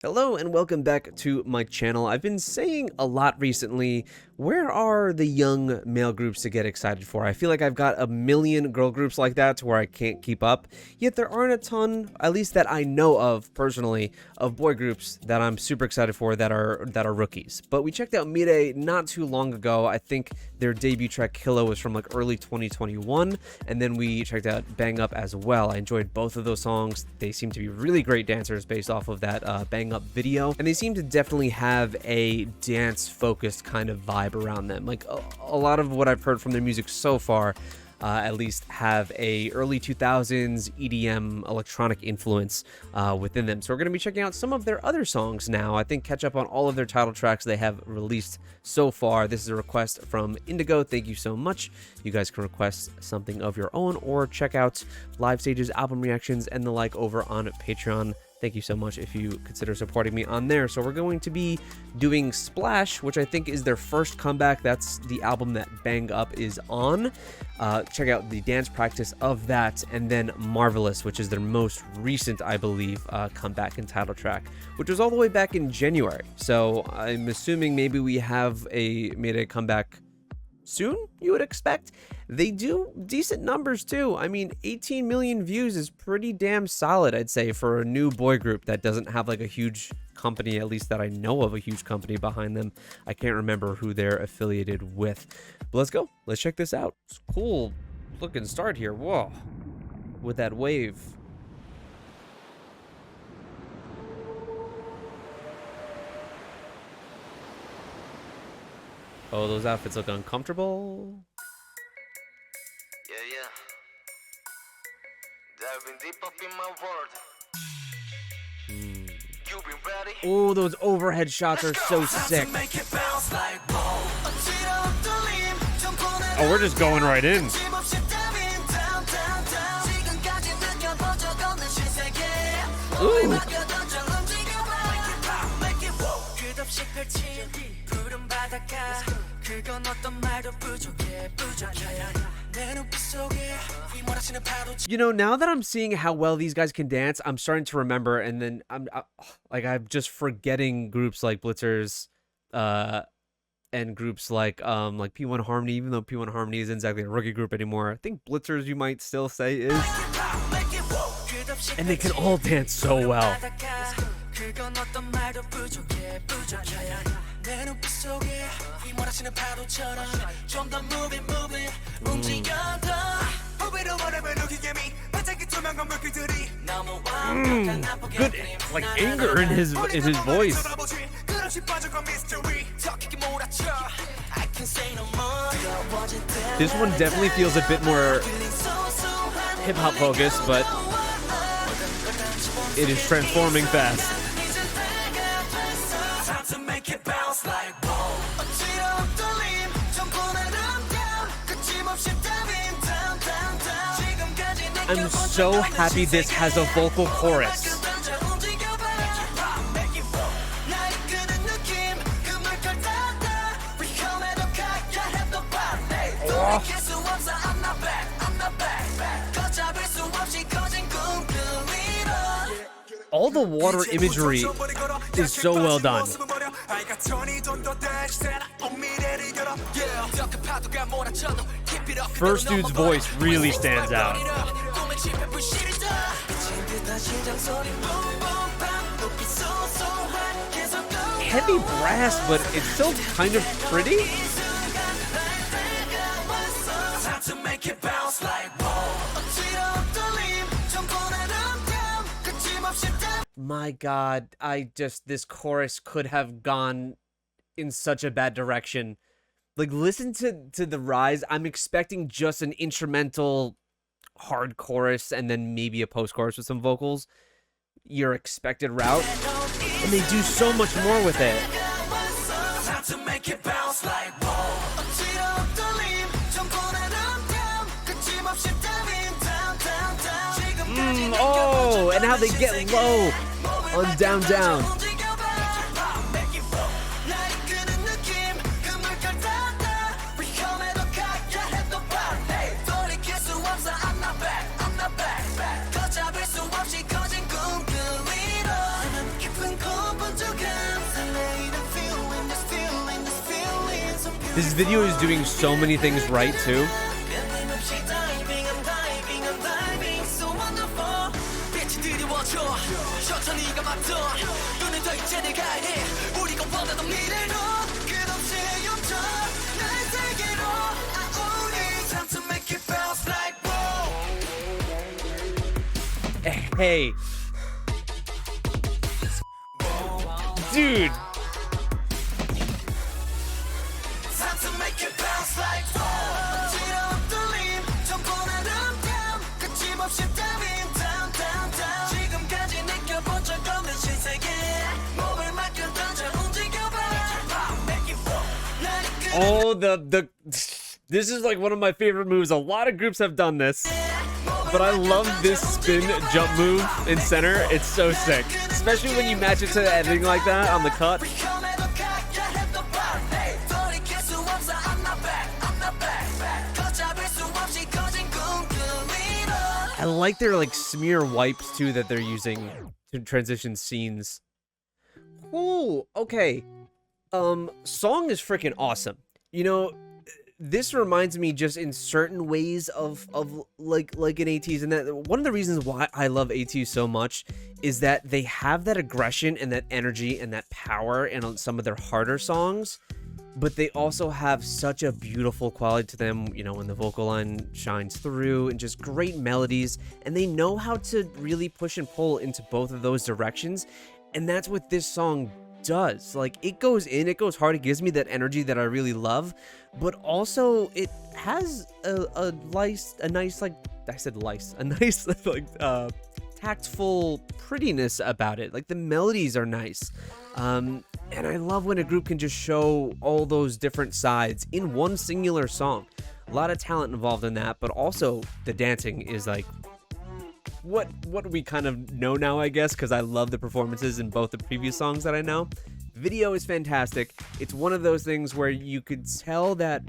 Hello and welcome back to my channel. I've been saying a lot recently, where are the young male groups to get excited for? I feel like I've got a million girl groups like that to where I can't keep up, yet there aren't a ton, at least that I know of personally, of boy groups that I'm super excited for that are rookies. But we checked out MIRAE not too long ago. I think their debut track KILLA was from like early 2021, and then we checked out Bang Up as well. I enjoyed both of those songs. They seem to be really great dancers based off of that Bang Up video, and they seem to definitely have a dance focused kind of vibe around them. Like a lot of what I've heard from their music so far at least have a early 2000s EDM electronic influence within them. So we're going to be checking out some of their other songs now. I think catch up on all of their title tracks they have released so far. This is a request from Indigo. Thank you so much. You guys can request something of your own or check out live stages, album reactions, and the like over on Patreon. Thank you so much if you consider supporting me on there. So we're going to be doing Splash, which I think is their first comeback. That's the album that Bang Up is on. Check out the dance practice of that, and then Marvelous, which is their most recent, I believe, comeback and title track, which was all the way back in January. So I'm assuming maybe we have made a comeback soon, you would expect. They do decent numbers too. I mean, 18 million views is pretty damn solid, I'd say, for a new boy group that doesn't have like a huge company, at least that I know of a huge company behind them. I can't remember who they're affiliated with. But let's go. Let's check this out. It's a cool looking start here. Whoa. With that wave. Oh, those outfits look uncomfortable. Yeah. Diving deep up in my world. You been ready? Oh, those overhead shots are so sick. Oh, we're just going right in. Ooh. You know, now that I'm seeing how well these guys can dance, I'm starting to remember, and then I'm just forgetting groups like Blitzers, and groups like P1 Harmony, even though P1 Harmony isn't exactly a rookie group anymore. I think Blitzers, you might still say, is. And they can all dance so well. Good, like, anger in his voice. This one definitely feels a bit more hip-hop focused, but it is transforming fast. I'm so happy this has a vocal chorus. Oh. All the water imagery is so well done. First dude's voice really stands out. Heavy brass, but it's still kind of pretty. My God, this chorus could have gone in such a bad direction. Like, listen to the rise. I'm expecting just an instrumental hard chorus and then maybe a post-chorus with some vocals. Your expected route. And they do so much more with it. Oh, and how they get low on Down Down. This video is doing so many things right too. Hey, dude. Oh, this is like one of my favorite moves. A lot of groups have done this, but I love this spin jump move in center. It's so sick, especially when you match it to the editing like that on the cut. I like their like smear wipes too that they're using to transition scenes. Ooh, okay. Song is freaking awesome. You know, this reminds me just in certain ways of like an ATEEZ, and that one of the reasons why I love ATEEZ so much is that they have that aggression and that energy and that power in some of their harder songs, but they also have such a beautiful quality to them, you know, when the vocal line shines through, and just great melodies, and they know how to really push and pull into both of those directions, and that's what this song does. Like, it goes in, it goes hard, it gives me that energy that I really love, but also it has a nice like tactful prettiness about it. Like, the melodies are nice, and I love when a group can just show all those different sides in one singular song. A lot of talent involved in that, but also the dancing is like what we kind of know now, I guess, because I love the performances in both the previous songs that I know. Video is fantastic. It's one of those things where you could tell that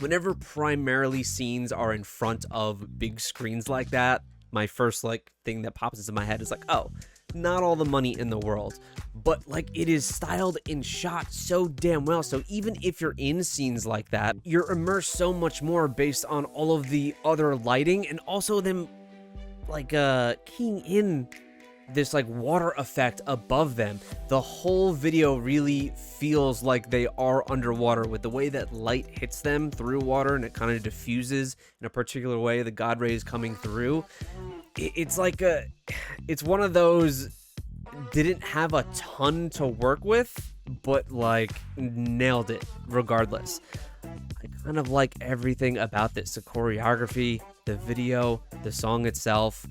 whenever primarily scenes are in front of big screens like that, my first like thing that pops into my head is like, oh, not all the money in the world, but like it is styled and shot so damn well. So even if you're in scenes like that, you're immersed so much more based on all of the other lighting, and also them like keying in this like water effect above them. The whole video really feels like they are underwater with the way that light hits them through water, and it kind of diffuses in a particular way, the god rays coming through. It's like it's one of those, didn't have a ton to work with, but like nailed it regardless. I kind of like everything about this, the choreography, the video, the song itself.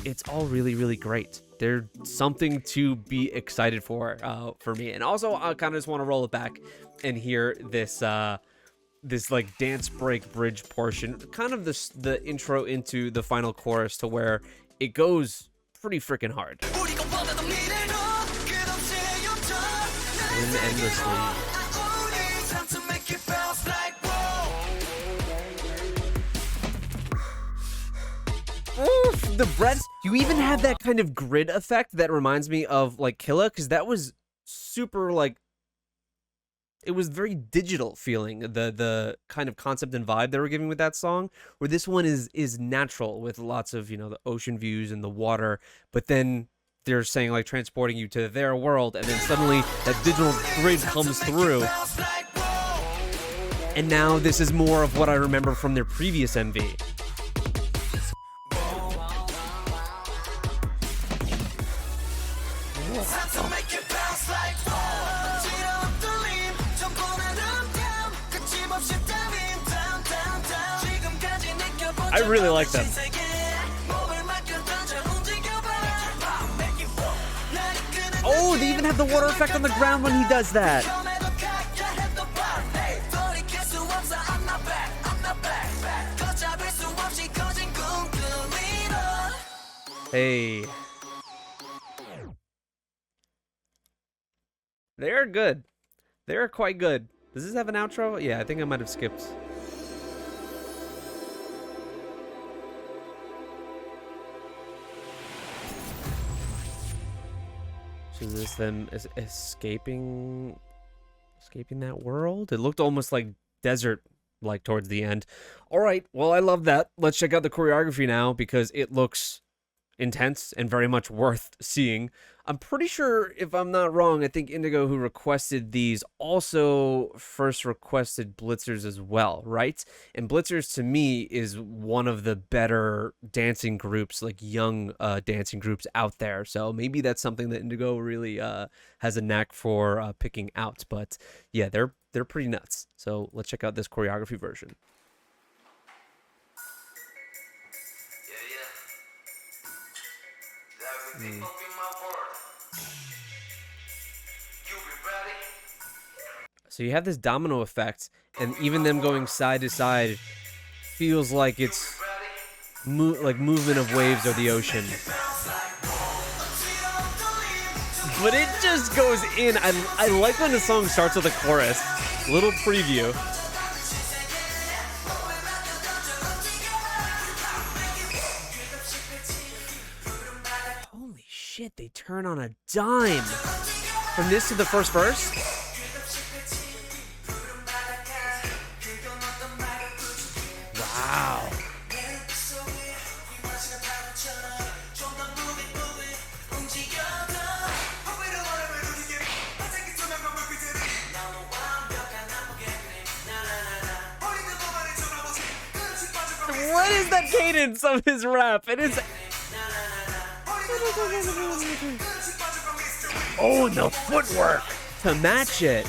It's all really, really great. There's something to be excited for me. And also, I kind of just want to roll it back and hear this this like dance break bridge portion, kind of the intro into the final chorus, to where it goes pretty freaking hard. And endlessly. Oof, the breaths. You even have that kind of grid effect that reminds me of like KILLA, because that was super like, it was very digital feeling, the kind of concept and vibe they were giving with that song, where this one is natural with lots of, you know, the ocean views and the water, but then they're saying like transporting you to their world, and then suddenly that digital grid comes through. And now this is more of what I remember from their previous MV. I really like them. Oh, they even have the water effect on the ground when he does that. Hey. They're good. They're quite good. Does this have an outro? Yeah, I think I might have skipped. Is this them escaping that world? It looked almost like desert like towards the end. All right, well, I love that. Let's check out the choreography now because it looks intense and very much worth seeing. I'm pretty sure, if I'm not wrong, I think Indigo, who requested these, also first requested Blitzers as well, right? And Blitzers, to me, is one of the better dancing groups, like young dancing groups out there. So maybe that's something that Indigo really has a knack for picking out. But yeah, they're pretty nuts. So let's check out this choreography version. There's a deep up in my world. You be ready? So you have this domino effect, and even them going side to side feels like it's like movement of waves or the ocean. But it just goes in. I like when the song starts with a chorus. Little preview. Holy shit, they turn on a dime. From this to the first verse. Wow. What is that cadence of his rap? It is. Oh, and the footwork to match it.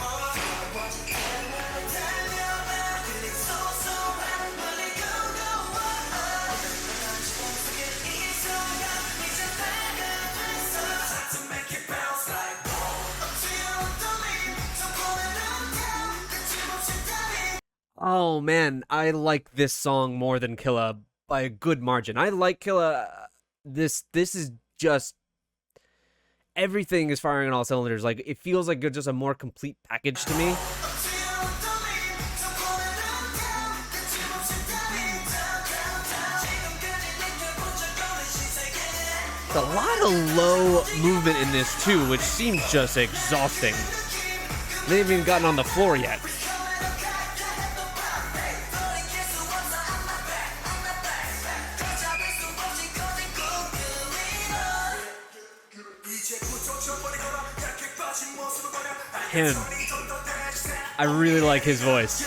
Oh man, I like this song more than KILLA by a good margin. I like KILLA. This is just everything is firing on all cylinders. Like, it feels like just a more complete package to me. There's a lot of low movement in this too, which seems just exhausting. They haven't even gotten on the floor yet. Him. I really like his voice.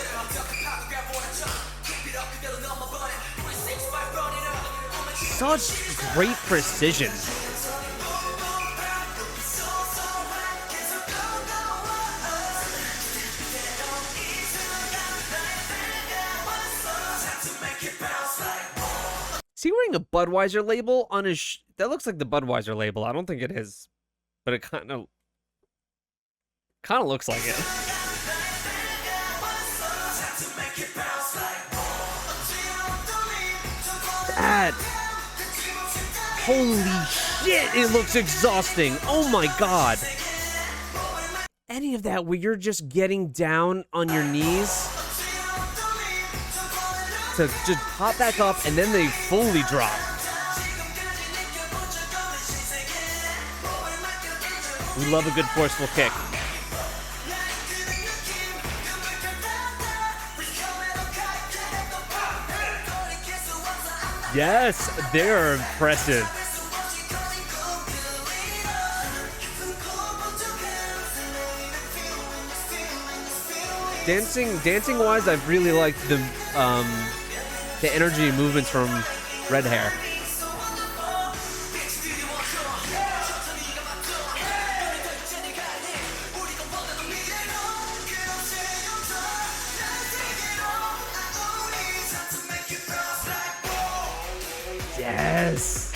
Such great precision. Is he wearing a Budweiser label on his that looks like the Budweiser label. I don't think it is, but it kind of looks like it. That. Holy shit, it looks exhausting. Oh my god. Any of that where you're just getting down on your knees to just pop back up and then they fully drop. We love a good forceful kick. Yes, they're impressive. Dancing wise, I've really liked the energy and movements from Red Hair. Yes.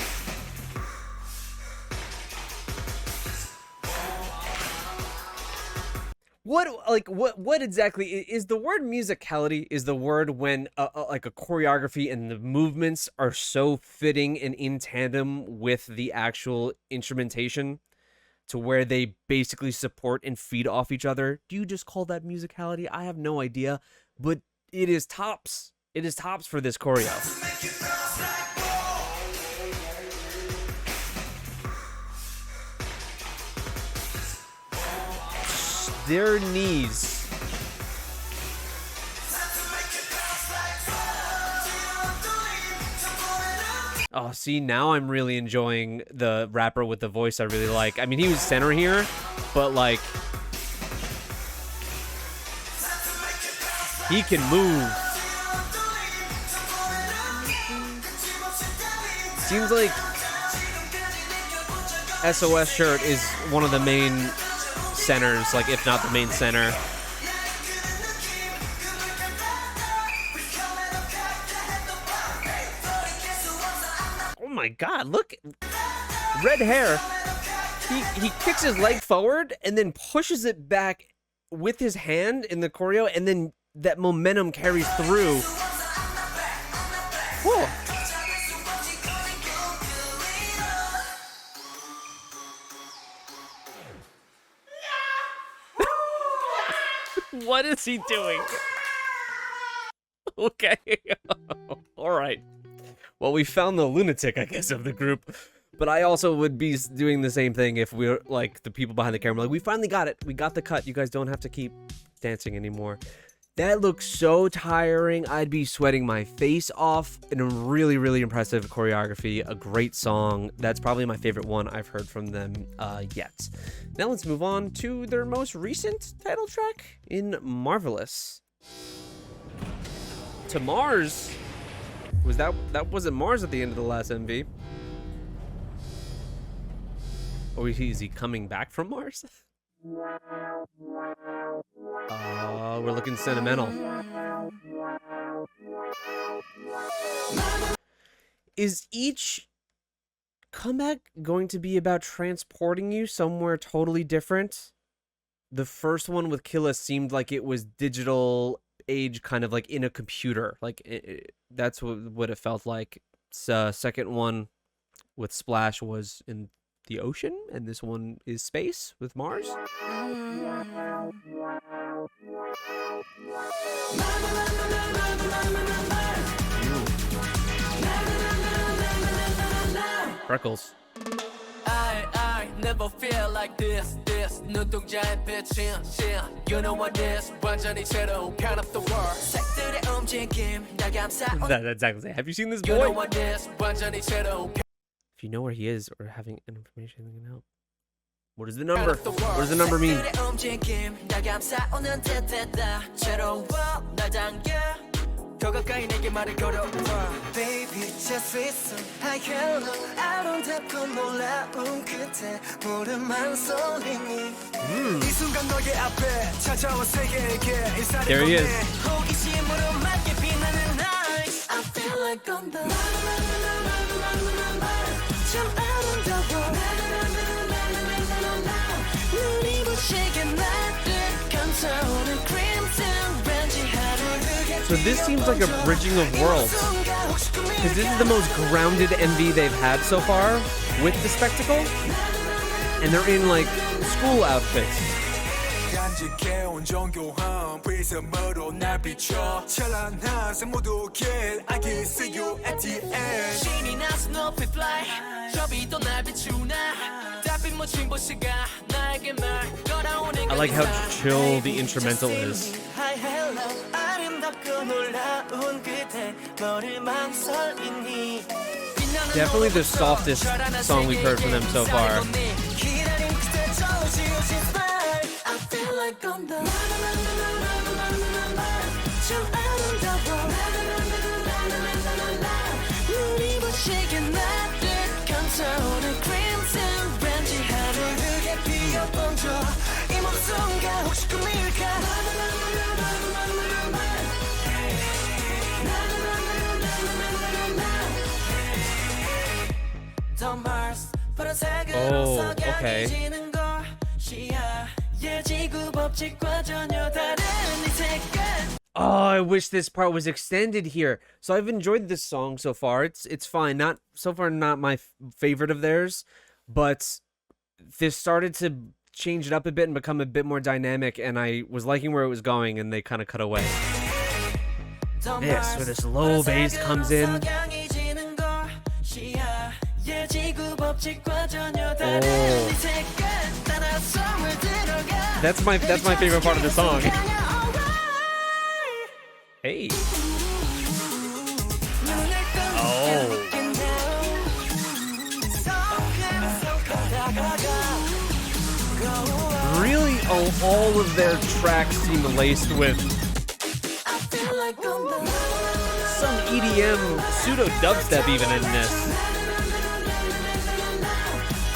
What exactly is the word musicality? Is the word when like a choreography and the movements are so fitting and in tandem with the actual instrumentation to where they basically support and feed off each other? Do you just call that musicality? I have no idea, but it is tops. It is tops for this choreo. Their knees Oh, see, now I'm really enjoying the rapper with the voice I really like. I mean, he was center here, but like, he can move. Seems like SOS shirt is one of the main centers, like if not the main center. Oh my god, look. Red hair. He kicks his leg forward and then pushes it back with his hand in the choreo, and then that momentum carries through. Whoa. What is he doing? Okay. All right. Well, we found the lunatic, I guess, of the group. But I also would be doing the same thing if we were like the people behind the camera. Like, we finally got it. We got the cut. You guys don't have to keep dancing anymore. That looks so tiring. I'd be sweating my face off. And a really, really impressive choreography. A great song. That's probably my favorite one I've heard from them yet. Now let's move on to their most recent title track in Marvelous. To Mars. That wasn't Mars at the end of the last MV. Or is he coming back from Mars? We're looking sentimental. Is each comeback going to be about transporting you somewhere totally different? The first one with KILLA seemed like it was digital age, kind of like in a computer. Like that's what it felt like. Second one with Splash was in the ocean, and this one is space with Mars. Freckles. I never feel like this. 눈동자의 빛이 You know what this 완전히 새로운 kind of the world. 색들의 움직임 날 감싸. That's exactly. Have you seen this boy? You know what this 완전히 새로운. If you know where he is or having information that can help. What is the number? What does the number mean? 더 가까이 내게 말을 걸어와 Baby just listen I hello 아름답고 놀라운 그때 물음만 쏠리니 이 순간 너의 앞에 찾아와 세계에게 There he is. 호기심으로 맑게 빛나는 night I feel like on the 참 아름다워 눈이 부시게 나를 감싸오는 crimson 렌즈 하루를 So this seems like a bridging of worlds. Because this is the most grounded MV they've had so far with the spectacle. And they're in like school outfits. I like how chill the instrumental is. Definitely the softest song we've heard from them so far. Oh, okay. Oh, I wish this part was extended here. So I've enjoyed this song so far. It's fine. Not so far, not my favorite of theirs, but this started to change it up a bit and become a bit more dynamic, and I was liking where it was going, and they kind of cut away. This, where this low bass comes in. Oh. That's my favorite part of the song. Hey. Oh. all of their tracks seem laced with I feel like I'm the some EDM pseudo dubstep even in this.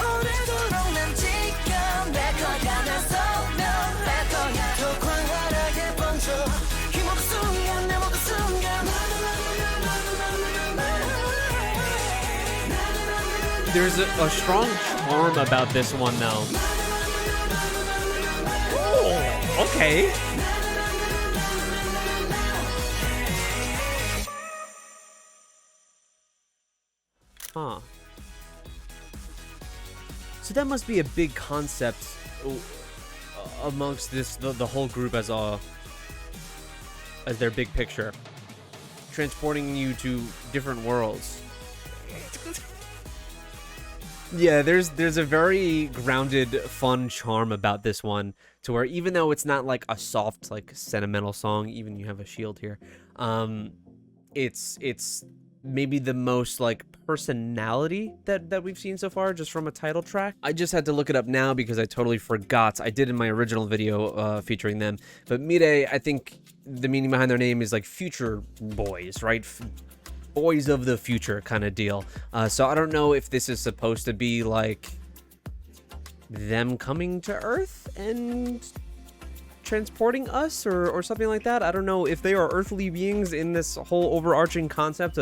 오늘도록 난 지금 내 거야 날 소멸할 거야 더 광활하게 번져 이 모든 순간 내 모든 순간 There's a strong charm about this one though. Oh, okay. Huh. So that must be a big concept amongst the whole group as their big picture, transporting you to different worlds. Yeah, there's a very grounded, fun charm about this one, to where even though it's not like a soft, like sentimental song, even you have a shield here, it's maybe the most like personality that we've seen so far just from a title track. I just had to look it up now because I totally forgot. I did in my original video featuring them. But MIRAE, I think the meaning behind their name is like future boys, right? Boys of the future kind of deal. So I don't know if this is supposed to be like them coming to Earth and transporting us or something like that. I don't know if they are earthly beings in this whole overarching concept.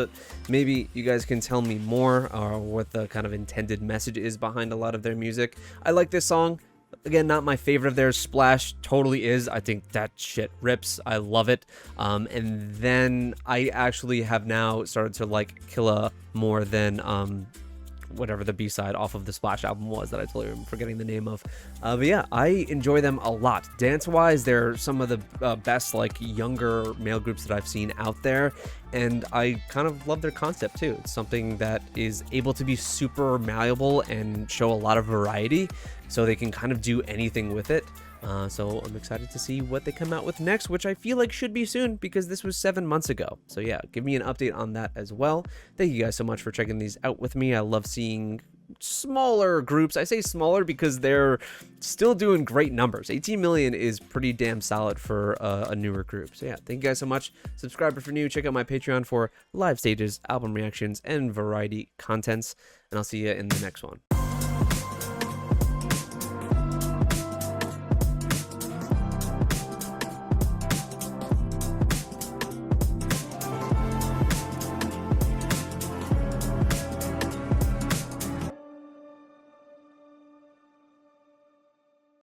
Maybe you guys can tell me more or what the kind of intended message is behind a lot of their music. I like this song. Again, not my favorite of theirs. Splash totally is. I think that shit rips. I love it. And then I actually have now started to like KILLA more than whatever the B-side off of the Splash album was that I totally am forgetting the name of. But yeah, I enjoy them a lot. Dance-wise, they're some of the best like younger male groups that I've seen out there, and I kind of love their concept too. It's something that is able to be super malleable and show a lot of variety, so they can kind of do anything with it. So I'm excited to see what they come out with next, which I feel like should be soon because this was 7 months ago. So yeah, give me an update on that as well. Thank you guys so much for checking these out with me. I love seeing smaller groups. I say smaller because they're still doing great numbers. 18 million is pretty damn solid for a newer group. So yeah, thank you guys so much. Subscribe if you're new. Check out my Patreon for live stages, album reactions, and variety contents. And I'll see you in the next one.